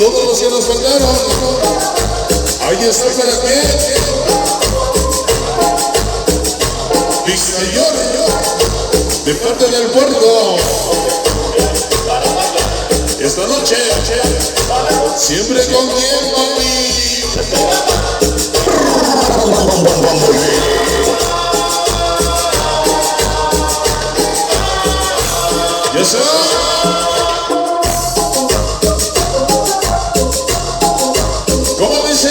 todos los que nos faltaron. Ahí está para qué. Vizcayor, de parte del puerto. Esta noche, siempre con quien, mami. Ya sabes. ¿Cómo dice?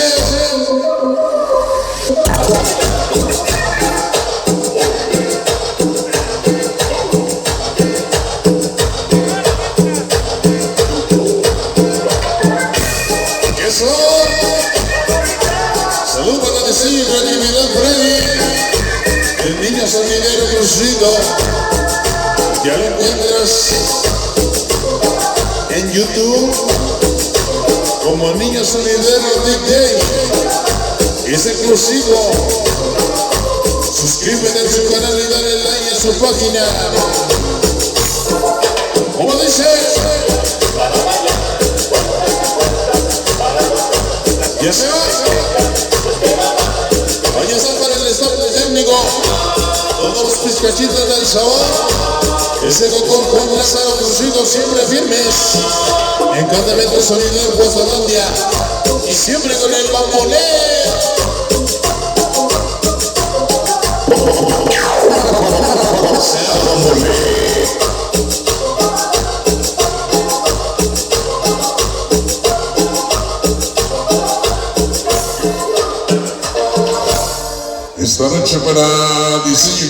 ¿Qué son? Salud para decir creatividad Freddy. El niño sonidero Crucito. Ya lo encuentras en YouTube como Niño Sonidero DJ. Es exclusivo. Suscríbete a su canal y dale like a su página. ¿Cómo dice? Ya se va. Vaya a estar para el estado técnico. Todos los pizcachitas del sabor. Ese doctor Juan Lázaro Crucito siempre firmes. En cada evento sonido en Guasalandia. Y siempre con el bamboleo. Sea bamboleo. Esta noche para diseño.